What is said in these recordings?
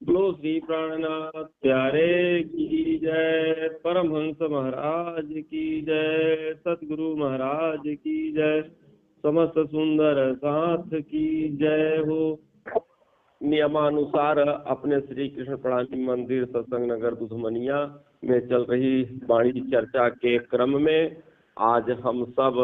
बोलो श्री प्राणनाथ प्यारे की जय, परमहंस महाराज की जय, सतगुरु महाराज की जय, समस्त सुंदर साथ की जय हो। नियमानुसार अपने श्री कृष्ण प्रणामी मंदिर सत्संग नगर दुधमनिया में चल रही वाणी चर्चा के क्रम में आज हम सब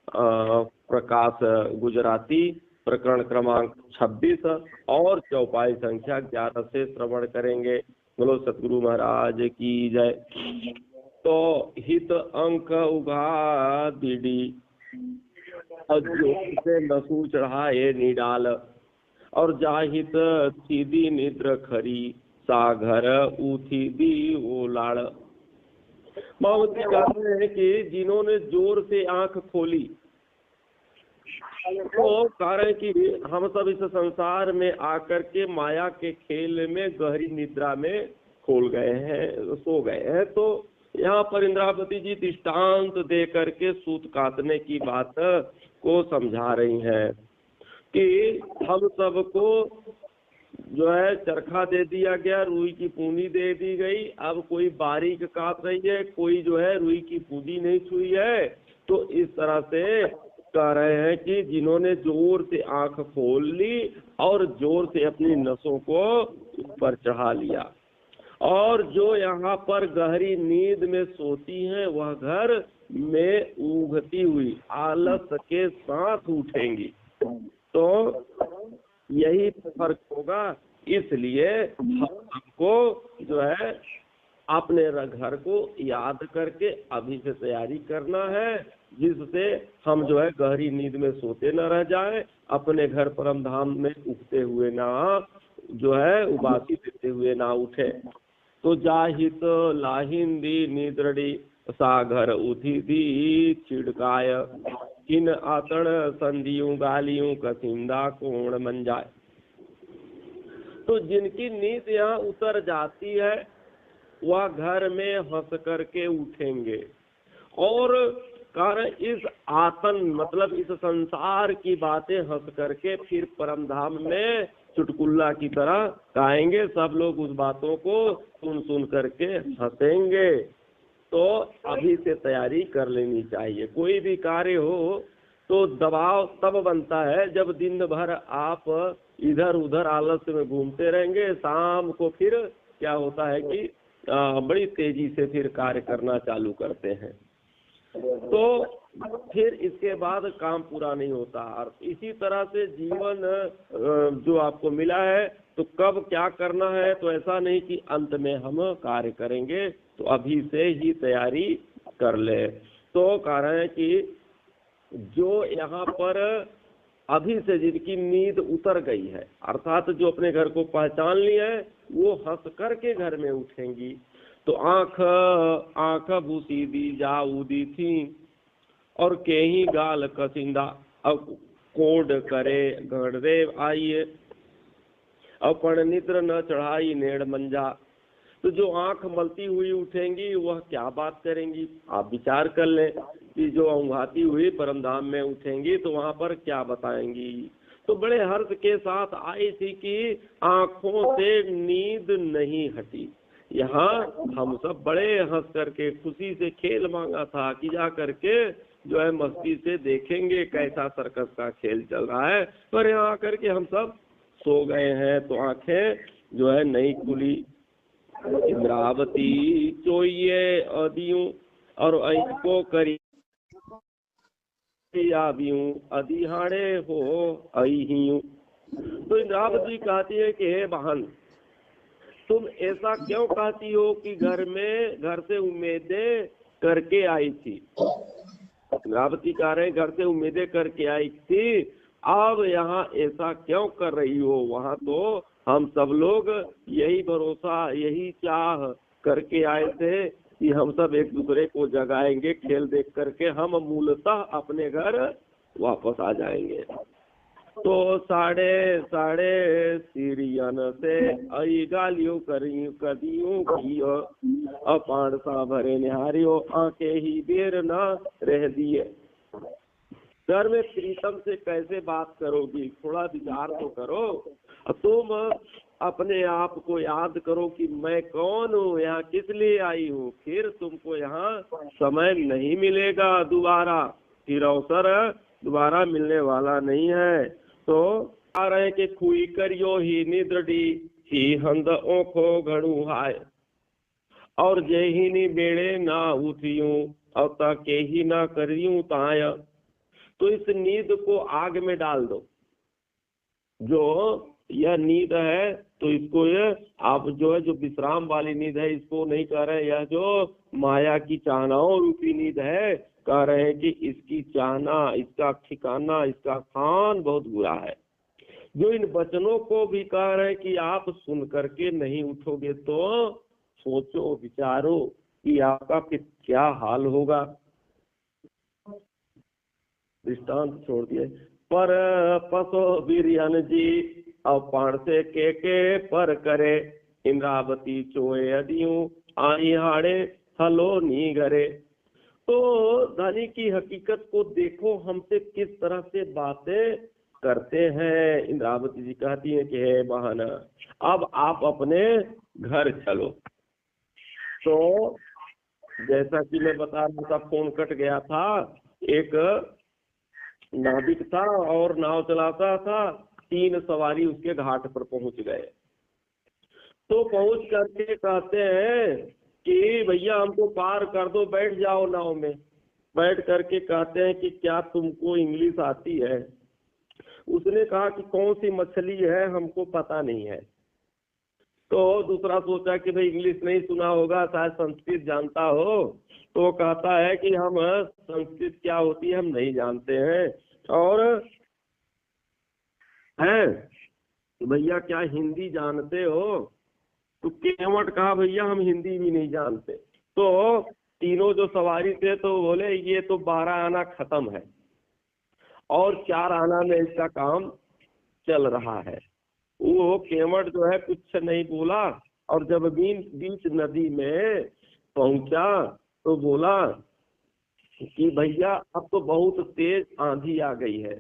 प्रकाश गुजराती प्रकरण क्रमांक 26 और चौपाई संख्या 11 से श्रवण करेंगे। बोलो सतगुरु महाराज की जय। तो हित अंक उगा दीदी अज्योत से नसू चढ़ाए निडाल और जाहित सीधी निद्र खरी सागर उठी दी वो लाड़। मामती कहते हैं कि जिन्होंने जोर से आंख खोली तो कारण कि हम सब इस संसार में आकर के माया के खेल में गहरी निद्रा में खोल गए हैं, सो गए हैं। तो यहाँ पर इंद्रावती जी दृष्टांत दे करके सूत काटने की बात को समझा रही हैं कि हम सबको जो है चरखा दे दिया गया, रुई की पूंजी दे दी गई। अब कोई बारीक काट रही है, कोई जो है रुई की पूंजी नहीं छुई है। तो इस तरह से कह रहे हैं कि जिन्होंने जोर से आंख खोल ली और जोर से अपनी नसों को ऊपर चढ़ा लिया, और जो यहाँ पर गहरी नींद में सोती हैं वह घर में ऊँघती हुई आलस के साथ उठेंगी। तो यही फर्क होगा। इसलिए हम सबको जो है अपने घर को याद करके अभी से तैयारी करना है, जिससे हम जो है गहरी नींद में सोते न रह जाए, अपने घर परम धाम में उठते हुए ना जो है उबासी देते हुए ना उठे। तो जाहित लाहिंदी निद्रड़ी सागर उठी दी छिड़काय किन आतण संधियों गालियों कसिंदा कोण मन जाए। तो जिनकी नींद यहाँ उतर जाती है वह घर में हंस करके उठेंगे, और कारण इस आतन मतलब इस संसार की बातें हंस करके फिर परम धाम में चुटकुल्ला की तरह गाएंगे। सब लोग उस बातों को सुन सुन करके हंसेंगे। तो अभी से तैयारी कर लेनी चाहिए। कोई भी कार्य हो तो दबाव तब बनता है जब दिन भर आप इधर उधर आलस्य में घूमते रहेंगे। शाम को फिर क्या होता है कि बड़ी तेजी से फिर कार्य करना चालू करते हैं, तो फिर इसके बाद काम पूरा नहीं होता। और इसी तरह से जीवन जो आपको मिला है तो कब क्या करना है, तो ऐसा नहीं कि अंत में हम कार्य करेंगे। तो अभी से ही तैयारी कर ले। तो कारण है कि जो यहाँ पर अभी से जिनकी नींद उतर गई है, अर्थात जो अपने घर को पहचान लिया है, वो हंस करके घर में उठेंगी। तो आंख भूसी दी जाऊदी थी और केही गाल कसिंदा अब कोड करे गणदेव आइए अपन निद्र न चढ़ाई नेड़ मंजा। तो जो आंख मलती हुई उठेंगी वह क्या बात करेंगी, आप विचार कर लें कि जो औंघाती हुई परमधाम में उठेंगी तो वहां पर क्या बताएंगी। तो बड़े हर्ष के साथ आई थी कि आंखों से नींद नहीं हटी। यहाँ हम सब बड़े हंस करके खुशी से खेल मांगा था कि जा करके जो है मस्ती से देखेंगे कैसा सर्कस का खेल चल रहा है, पर यहाँ आकर के हम सब सो गए हैं। तो आंखें जो है नहीं खुली। इंद्रावती चोइये अदियूं और को करी अधिहाड़े हो अहियूं। तो इंद्रावती कहती है कि हे बहन, तुम ऐसा क्यों कहती हो कि घर से उम्मीदें करके आई थी। इंद्रावती कह रहे घर से उम्मीदें करके आई थी, अब यहाँ ऐसा क्यों कर रही हो। वहाँ तो हम सब लोग यही भरोसा यही चाह करके आए थे कि हम सब एक दूसरे को जगाएंगे, खेल देख करके हम मूलतः अपने घर वापस आ जाएंगे। तो साढ़े सीरियन से आई गालियों कदियों की अपान सा भरे निहारियो आंखें ही बेर ना रह दिए। घर में प्रीतम से कैसे बात करोगी, थोड़ा विचार तो करो। तुम अपने आप को याद करो कि मैं कौन हूँ, यहाँ किस लिए आई हूँ। फिर तुमको यहाँ समय नहीं मिलेगा दोबारा, फिर अवसर दोबारा मिलने वाला नहीं है। तो आ रहे कि खुई करियो ही निद्रडी ही हंद ओखो घड़ू हाय, और जे ही नी बेड़े ना उठियूं और ताके ही ना करियूं ताय। तो इस नींद को आग में डाल दो। जो यह नींद है तो इसको ये आप जो है जो विश्राम वाली नींद है इसको नहीं कह रहे, यह जो माया की चाहनाओं रूपी नींद है, कह रहे हैं कि इसकी चाहना, इसका ठिकाना, इसका खान बहुत बुरा है। जो इन वचनों को भी कह रहे हैं कि आप सुन करके नहीं उठोगे तो सोचो विचारो कि आपका क्या हाल होगा। दृष्टांत छोड़ दिए। पर पसो वीरयन जी अब पाण से के पर करे, इंद्रावती चोए अदियूं आई हाड़े हलो नी घरे। तो धनी की हकीकत को देखो, हमसे किस तरह से बातें करते हैं। इंद्रावती जी कहती हैं कि हे बहन, अब आप अपने घर चलो। तो जैसा कि मैं बता रहा था, फोन कट गया था, एक नाविक था और नाव चलाता था, 3 सवारी उसके घाट पर पहुंच गए। तो पहुंच करके कहते हैं कि भैया हमको पार कर दो, बैठ जाओ नाव में। बैठ करके कहते हैं कि क्या तुमको इंग्लिश आती है। उसने कहा कि कौन सी मछली है हमको पता नहीं है। तो दूसरा सोचा कि भाई इंग्लिश नहीं सुना होगा, शायद संस्कृत जानता हो। तो कहता है कि हम संस्कृत क्या होती है हम नहीं जानते हैं। और है भैया क्या हिंदी जानते हो। तो केवट कहा भैया हम हिंदी भी नहीं जानते। तो तीनों जो सवारी थे तो बोले ये तो 12 आना खत्म है और 4 आना में इसका काम चल रहा है। वो केवट जो है कुछ नहीं बोला, और जब बीच नदी में पहुंचा तो बोला कि भैया अब तो बहुत तेज आंधी आ गई है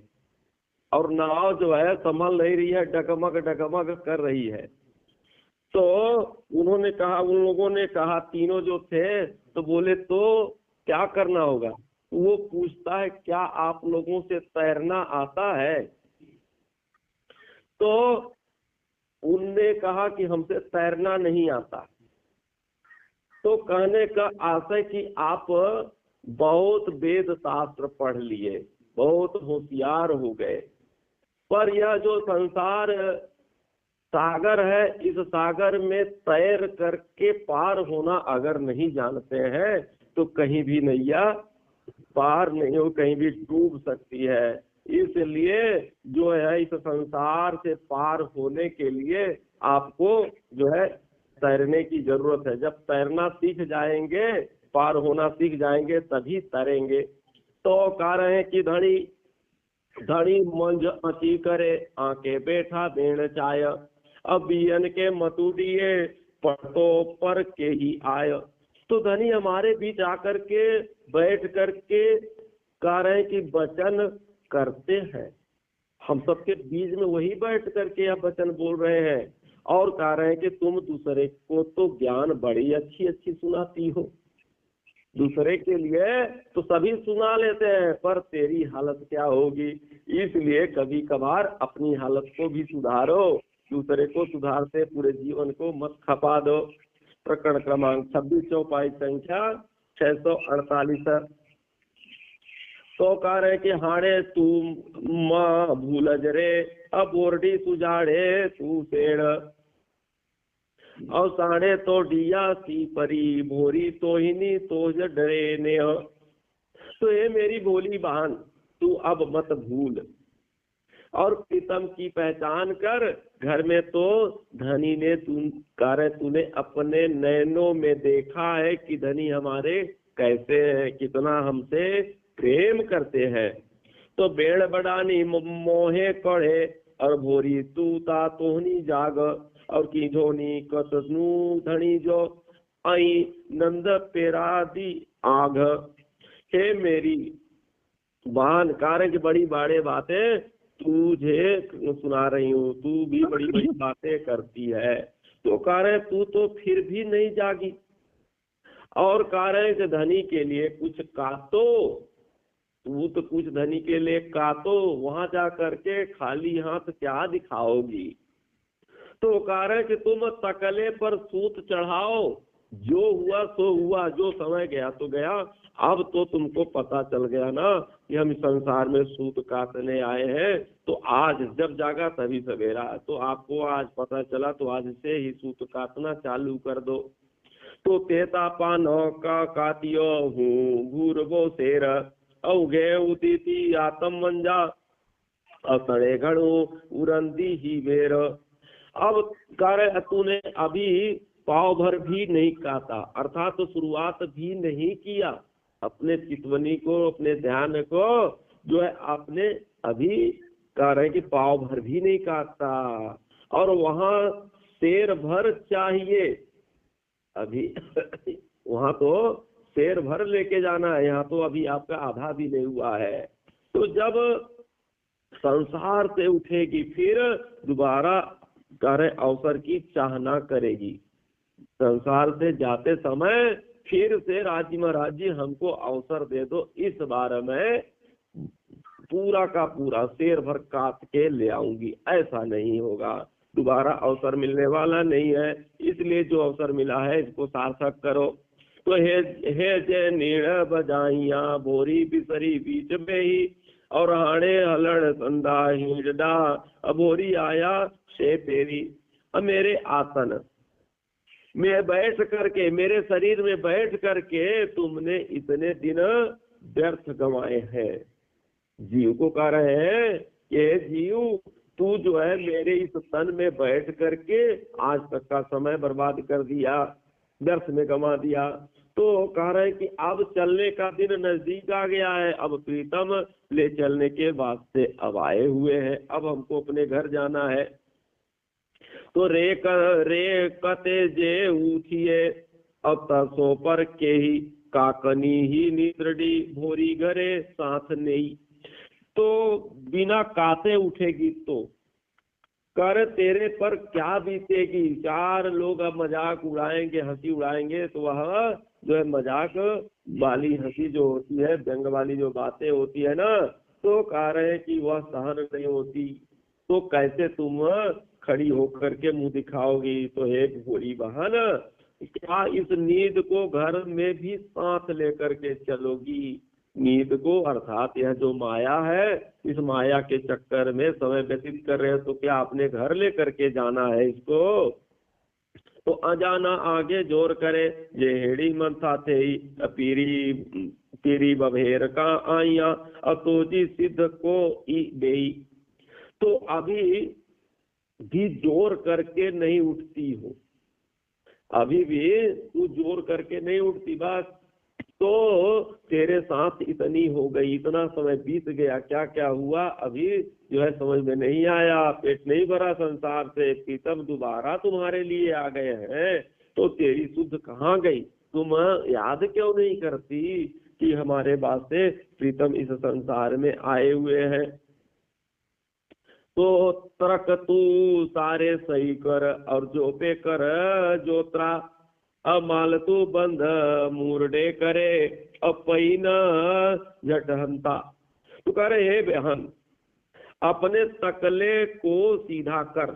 और नाव जो है संभल नहीं रही है, डगमग डगमग कर रही है। तो उन्होंने कहा, उन लोगों ने कहा, तीनों जो थे तो बोले तो क्या करना होगा। वो पूछता है क्या आप लोगों से तैरना आता है। तो उनने कहा कि हमसे तैरना नहीं आता। तो कहने का आशय कि आप बहुत वेद शास्त्र पढ़ लिए, बहुत होशियार हो गए, पर यह जो संसार सागर है, इस सागर में तैर करके पार होना अगर नहीं जानते हैं तो कहीं भी नैया पार नहीं हो, कहीं भी डूब सकती है। इसलिए जो है इस संसार से पार होने के लिए आपको जो है तैरने की जरूरत है। जब तैरना सीख जाएंगे, पार होना सीख जाएंगे, तभी तैरेंगे। तो कह रहे हैं कि धड़ी मंज अची करे आके बैठा बेण चाय, अब बियन के मतुडिये पटो पर के ही आय। तो धनी हमारे बीच आकर के बैठ करके कह रहे हैं कि वचन करते हैं, हम सबके बीच में वही बैठ करके आप वचन बोल रहे हैं। और कह रहे हैं कि तुम दूसरे को तो ज्ञान बड़ी अच्छी अच्छी सुनाती हो, दूसरे के लिए तो सभी सुना लेते हैं, पर तेरी हालत क्या होगी। इसलिए कभी कभार अपनी हालत को भी सुधारो, दूसरे को सुधारते पूरे जीवन को मत खपा दो। प्रकरण क्रमांक 26 चौपाई संख्या 648। तो कह रहे कि हाड़े तू माँ भूलज रे अब बोरडी सुजाड़े तू पेड़, और साढ़े तो डिया सी परी भोरी तो ही नी तो डरे ने। तो ये मेरी भोली बहन तू अब मत भूल और प्रीतम की पहचान कर। घर में तो धनी ने तूने अपने नैनों में देखा है कि धनी हमारे कैसे है, कितना हमसे प्रेम करते हैं। तो बेड़ बड़ानी मोहे कड़े और भोरी तू ता तोहनी जाग, और की धोनी कसनू धनी जो आई नंद पेरा दी आग। हे मेरी बहन, कारण की बड़ी बाड़े बातें तुझे सुना रही हूँ, तू भी बड़ी बड़ी बातें करती है। तो कह रहे तू तो फिर भी नहीं जागी, और कह रहे कि धनी के लिए कुछ काटो, तू तो कुछ धनी के लिए काटो, वहां जा करके खाली हाथ क्या दिखाओगी। तो कह रहे कि तुम तकले पर सूत चढ़ाओ, जो हुआ सो हुआ, जो समय गया तो गया। अब तो तुमको पता चल गया ना कि हम इस संसार में सूत काटने आए हैं, तो आज जब जागा तभी सवेरा, तो आपको आज पता चला तो आज से ही सूत काटना चालू कर दो। तो तेता पानो का कातियो हूँ घूरबो शेर, अवघे उती आतम मंजा, असड़े घड़ू उरंदी ही बेर। अब कार्य तूने अभी पाव भर भी नहीं काटा, अर्थात तो शुरुआत भी नहीं किया, अपने चितवनी को, अपने ध्यान को जो है आपने अभी कह रहे कि पाव भर भी नहीं काटा, और वहां शेर भर चाहिए अभी वहां तो शेर भर लेके जाना है, यहाँ तो अभी आपका आधा भी नहीं हुआ है। तो जब संसार से उठेगी फिर दोबारा कार्य अवसर की चाहना करेगी, संसार से जाते समय फिर से राज्य महाराज जी हमको अवसर दे दो, इस बार में पूरा का पूरा शेर भर काट के ले आऊंगी, ऐसा नहीं होगा, दोबारा अवसर मिलने वाला नहीं है। इसलिए जो अवसर मिला है इसको सार्थक करो। तो हे जय नीड़ बजाइया बोरी बिसरी बीच में ही, और हाणे हलड़ संदा हिंडा, अबोरी आया से तेरी। अब मेरे आसन में बैठ करके, मेरे शरीर में बैठ करके तुमने इतने दिन व्यर्थ गंवाए हैं। जीव को कह रहे हैं कि जीव तू जो है मेरे इस तन में बैठ करके आज तक का समय बर्बाद कर दिया, व्यर्थ में गंवा दिया। तो कह रहे हैं कि अब चलने का दिन नजदीक आ गया है, अब प्रीतम ले चलने के वास्ते अब आए हुए हैं, अब हमको अपने घर जाना है। तो रे कते जे उठिए, अब तसो पर के ही काकनी ही निद्रडी, भोरी घरे साथ नहीं। तो बिना काते उठेगी तो कर तेरे पर क्या बीतेगी, चार लोग अब मजाक उड़ाएंगे, हंसी उड़ाएंगे, तो वह जो है मजाक वाली हंसी जो होती है, व्यंग वाली जो बातें होती है ना, तो कह रहे हैं कि वह सहन नहीं होती। तो कैसे तुम खड़ी होकर के मुंह दिखाओगी। तो हे भोली बहन, क्या इस नींद को घर में भी साथ लेकर के चलोगी। नींद को अर्थात यह जो माया है, इस माया के चक्कर में समय व्यतीत कर रहे हो, तो क्या अपने घर लेकर के जाना है इसको। तो अजाना आगे जोर करे, ये हेड़ी मन था थे पीरी बभेर का आइया, अतोजी सिद्ध को ई बेई। तो अभी भी जोर करके नहीं उठती हो, अभी भी तू जोर करके नहीं उठती, बस तो तेरे साथ इतनी हो गई, इतना समय बीत गया, क्या क्या हुआ अभी जो है समझ में नहीं आया, पेट नहीं भरा संसार से, प्रीतम दोबारा तुम्हारे लिए आ गए हैं, तो तेरी सुध कहाँ गई। तुम याद क्यों नहीं करती कि हमारे वास्ते प्रीतम इस संसार में आए हुए हैं। तो तरक तू सारे सही कर, और जो पे कर जोत्रा, अमाल तू बंद मूरडे करे, अपैन झटहंता। तो कह रहे हे बहन, अपने तकले को सीधा कर,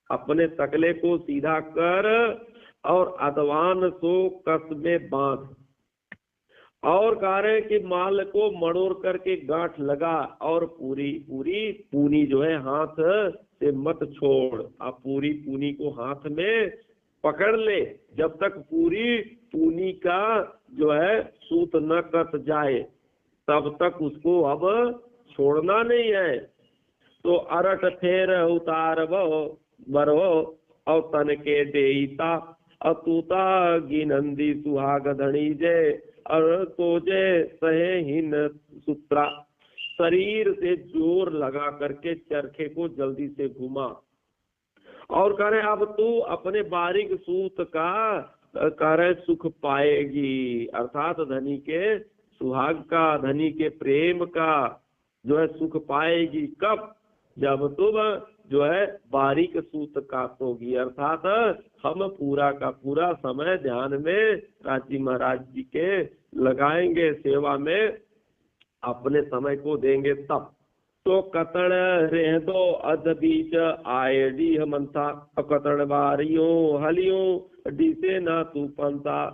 अपने तकले को सीधा कर, और अदवान सो कस में बांध, और कह रहे कि माल को मड़ोड़ करके गांठ लगा, और पूरी पूरी पूनी जो है हाथ से मत छोड़, आप पूरी पूनी को हाथ में पकड़ ले, जब तक पूरी पूनी का जो है सूत न कस जाए तब तक उसको अब छोड़ना नहीं है। तो अरट फेर उतार बरो, और तन के देता अतुता गिनंदी सुहाग धनी जय, और तोजे सहे हिन सूत्रा। शरीर से जोर लगा करके चरखे को जल्दी से घुमा, और कह रहे अब तू अपने बारीक सूत का कह रहे सुख पाएगी, अर्थात धनी के सुहाग का, धनी के प्रेम का, जो है सुख पाएगी कब, जब तुम जो है बारीक सूत कातोगी। अर्थात हम पूरा का पूरा समय ध्यान में राजी महाराज जी के लगाएंगे, सेवा में अपने समय को देंगे तब। तो कतण रेह दो अध बीच आए डी मंथा, कतण बारियों हलियों डीसे ना तू पंथा।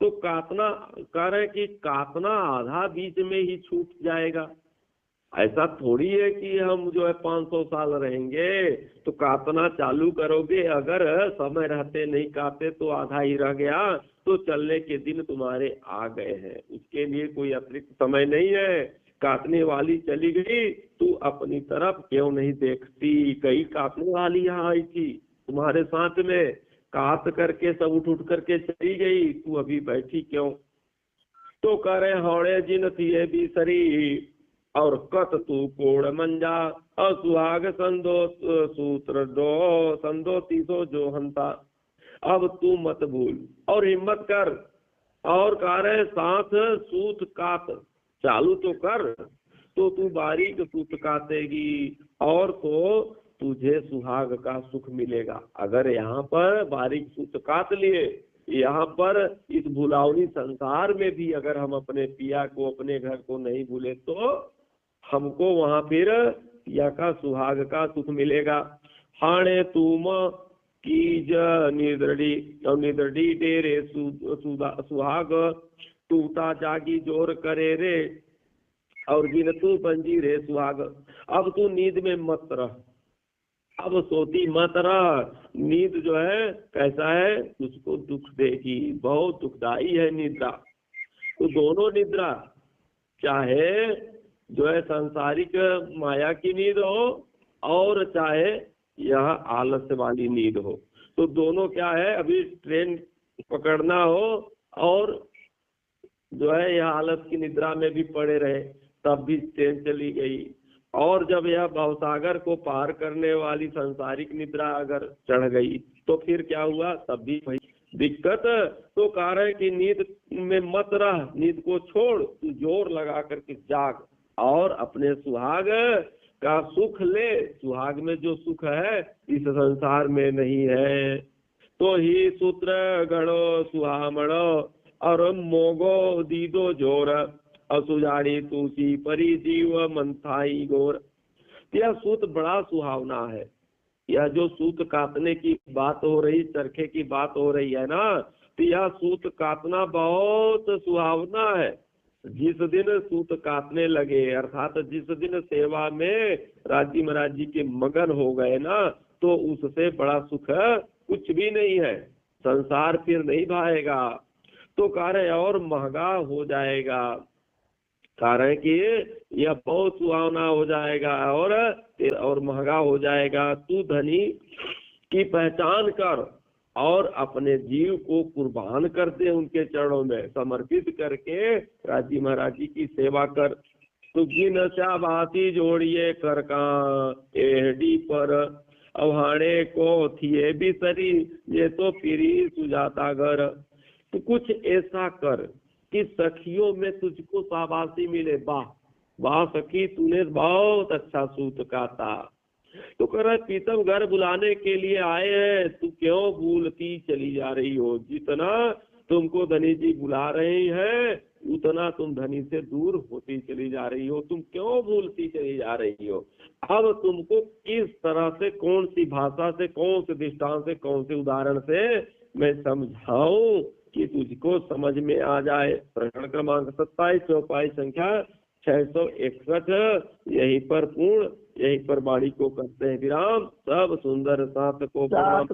तो कातना कह रहे कि कातना आधा बीच में ही छूट जाएगा। ऐसा थोड़ी है कि हम जो है 500 साल रहेंगे तो कातना चालू करोगे, अगर समय रहते नहीं काटे तो आधा ही रह गया तो चलने के दिन तुम्हारे आ गए हैं, उसके लिए कोई अतिरिक्त समय नहीं है। काटने वाली चली गई, तू अपनी तरफ क्यों नहीं देखती? कई काटने वाली यहाँ आई थी तुम्हारे साथ में, काट करके सब उठ करके चली गई, तू अभी बैठी क्यों? तो करे हौड़े जिन थिए भी सरी और कत तू कोड़ मंजा, असुहाग संदो सूत्र दो संदो तीसो जो हंता। अब तू मत भूल और हिम्मत कर, और कह रहे साथ सूत काट चालू तो कर, तो तू बारीक सूत काटेगी और तो तुझे सुहाग का सुख मिलेगा। अगर यहाँ पर बारीक सूत काट लिए, यहाँ पर इस भुलावनी संसार में भी अगर हम अपने पिया को, अपने घर को नहीं भूले तो हमको वहाँ फिर पिया का सुहाग का सुख मिलेगा। हाणे तुम कीज निदड़ी डेरे सुहाग, टूटा जागी जोर करे रे और गिन तू बंजी रे सुहाग। अब तू नींद में मत रह, अब सोती मत रह। नींद जो है कैसा है, तुझको दुख देगी, बहुत दुखदाई है निद्रा। तो दोनों निद्रा, चाहे जो है सांसारिक माया की नींद हो और चाहे यह आलस्य वाली नींद हो, तो दोनों क्या है, अभी ट्रेन पकड़ना हो और जो है यह आलस्य की निद्रा में भी पड़े रहे तब भी ट्रेन चली गई, और जब यह भवसागर को पार करने वाली सांसारिक निद्रा अगर चढ़ गई तो फिर क्या हुआ, तब भी वही दिक्कत। तो कह रहे कि नींद में मत रह, नींद को छोड़, तू जोर लगा करके जाग और अपने सुहाग का सुख ले। सुहाग में जो सुख है इस संसार में नहीं है। तो ही सूत्र गणो सुहामणो और मोगो दीदो जोर, असुजाड़ी तुसी परी जीव मंथाई गोर। यह सूत बड़ा सुहावना है। यह जो सूत काटने की बात हो रही, चरखे की बात हो रही है ना, तो यह सूत काटना बहुत सुहावना है। जिस दिन सूत काटने लगे, अर्थात जिस दिन सेवा में राजी महाराज जी के मगन हो गए ना, तो उससे बड़ा सुख कुछ भी नहीं है। संसार फिर नहीं भाएगा। तो कार्य और महंगा हो जाएगा, कारण कि यह बहुत सुहावना हो जाएगा और महंगा हो जाएगा। तू धनी की पहचान कर और अपने जीव को कुर्बान कर दे, उनके चरणों में समर्पित करके राजी महाराज जी की सेवा कर। तो जिन चाबाती जोड़िए कर का एहडी पर, अवहाने को थिए भी सरी ये तो फिरी सुजाता घर। तो कुछ ऐसा कर कि सखियों में तुझको शाबाशी मिले, वाह वाह सखी तूने बहुत अच्छा सूत काटा। तो कह रहा पीतम घर बुलाने के लिए आए हैं, तू क्यों भूलती चली जा रही हो? जितना तुमको धनी जी बुला रहे हैं उतना तुम धनी से दूर होती चली जा रही हो। तुम क्यों भूलती चली जा रही हो? अब तुमको किस तरह से, कौन सी भाषा से, कौन से दृष्टांत से, कौन से उदाहरण से मैं समझाऊं कि तुझको समझ में आ जाए। प्रकरण क्रमांक 27, चौपाई संख्या 661। यहीं पर पूर्ण, यहीं पर वाणी को करते हैं विराम। सब सुंदर साथ को प्रणाम।